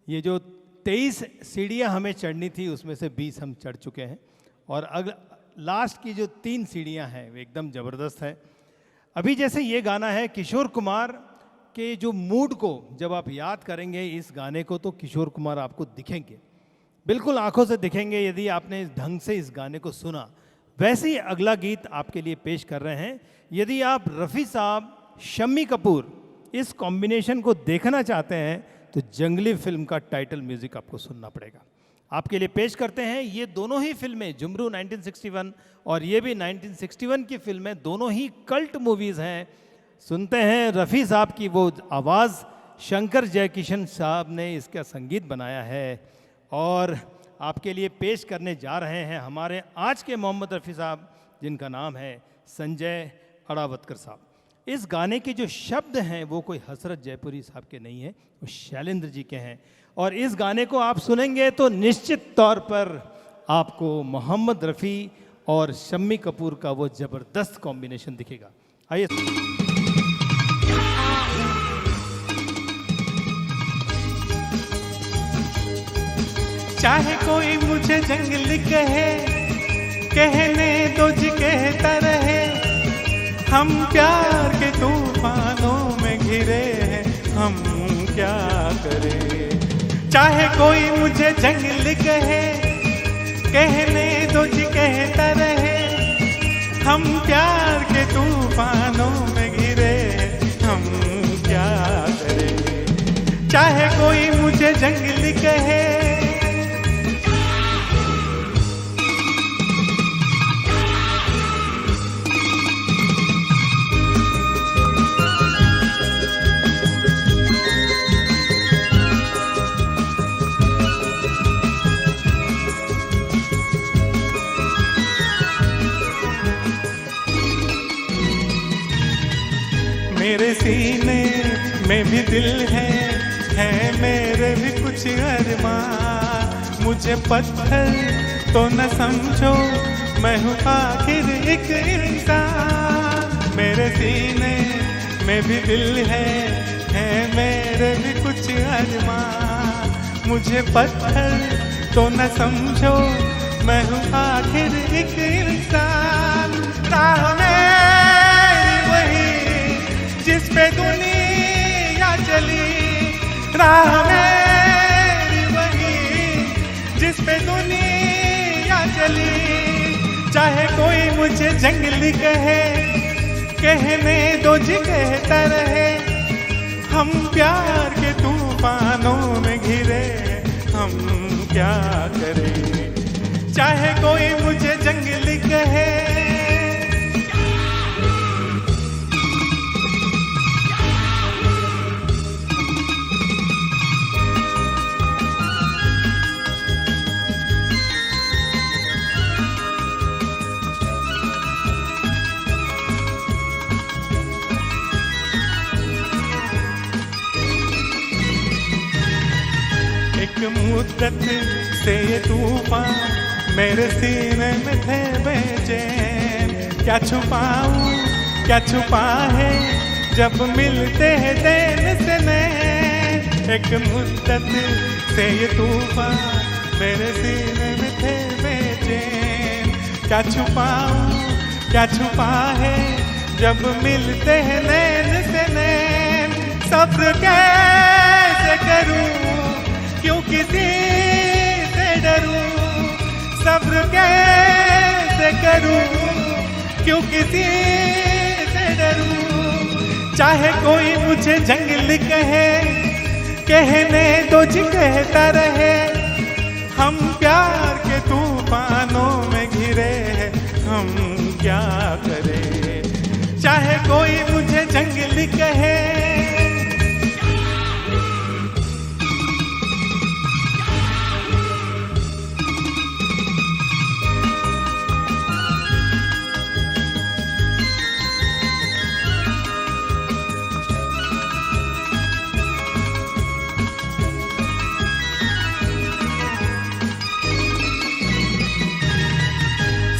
ये जो 23 सीढ़ियाँ हमें चढ़नी थी उसमें से 20 हम चढ़ चुके हैं और लास्ट की जो 3 सीढ़ियाँ हैं वो एकदम ज़बरदस्त है। अभी जैसे ये गाना है किशोर कुमार के जो मूड को जब आप याद करेंगे इस गाने को तो किशोर कुमार आपको दिखेंगे, बिल्कुल आंखों से दिखेंगे यदि आपने इस ढंग से इस गाने को सुना। वैसे ही अगला गीत आपके लिए पेश कर रहे हैं। यदि आप रफ़ी साहब शम्मी कपूर इस कॉम्बिनेशन को देखना चाहते हैं तो जंगली फिल्म का टाइटल म्यूजिक आपको सुनना पड़ेगा। आपके लिए पेश करते हैं ये दोनों ही फिल्में, जुमरू 1961 और ये भी 1961 की फिल्में, दोनों ही कल्ट मूवीज़ हैं। सुनते हैं रफ़ी साहब की वो आवाज़, शंकर जयकिशन साहब ने इसका संगीत बनाया है और आपके लिए पेश करने जा रहे हैं हमारे आज के मोहम्मद रफ़ी साहब जिनका नाम है संजय अड़ावतकर साहब। इस गाने के जो शब्द हैं वो कोई हसरत जयपुरी साहब के नहीं हैं, वो शैलेंद्र जी के हैं और इस गाने को आप सुनेंगे तो निश्चित तौर पर आपको मोहम्मद रफ़ी और शम्मी कपूर का वो ज़बरदस्त कॉम्बिनेशन दिखेगा। आइए। चाहे कोई मुझे जंगली कहे, कहने दो जी कहता रहे, हम प्यार के तूफानों में घिरे हैं, हम क्या करें। चाहे कोई मुझे जंगली कहे, कहने दो जी कहता रहे, हम प्यार के तूफानों में घिरे हैं, हम क्या करें। चाहे कोई मुझे जंगली कहे, मेरे सीने में भी दिल है मेरे भी कुछ अरमान। मुझे पत्थर तो न समझो, मैं हूँ आखिर एक इंसान। मेरे सीने में भी दिल है मेरे भी कुछ अरमान। मुझे पत्थर तो न समझो, मैं हूँ आखिर एक इंसान। राह मेरी वही जिस पे दुनिया चली, राह मेरी वही जिस पे दुनिया चली। चाहे कोई मुझे जंगली कहे, कहने दो जी कहता रहे, हम प्यार के तूफानों में घिरे, हम क्या करें। चाहे कोई मुझे जंगली कहे, मुद्दत से ये तूफान मेरे सीने में थे बेचैन। क्या छुपाऊं क्या छुपा है जब मिलते हैं दिन से नैन। एक मुद्दत से ये तूफान मेरे सीने में थे बेचैन। क्या छुपाऊं क्या छुपा है जब मिलते हैं नैन से नैन। सब्र कैसे करूं क्यों किसी से डरूं, सब्र कैसे करूं क्यों किसी से डरूं। चाहे कोई मुझे जंगली कहे, कहने दो जी कहता रहे, हम प्यार के तूफानों में घिरे हैं, हम क्या करें। चाहे कोई मुझे जंगली कहे,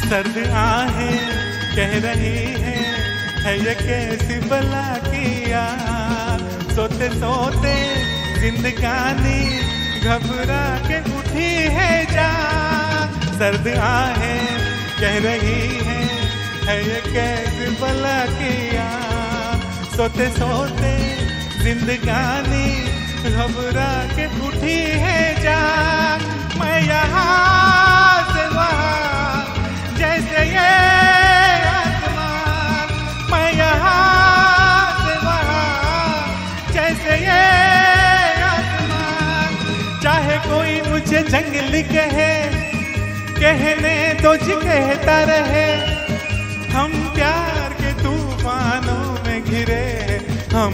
सर्द आहें कह रही है ये कैसी भला की यार। सोते सोते जिंदगानी घबरा के उठी है जान, सर्द आहें कह रही है ये कैसे भला किया, सोते सोते जिंदगानी घबरा के उठी है जान। मैं यहाँ से वहाँ जैसे ये आसमान, मैं यहाँ से वहाँ जैसे ये आसमान। चाहे कोई मुझे जंगली कहे, कहने दो जी कहता रहे, हम प्यार के तूफानों में घिरे हैं, हम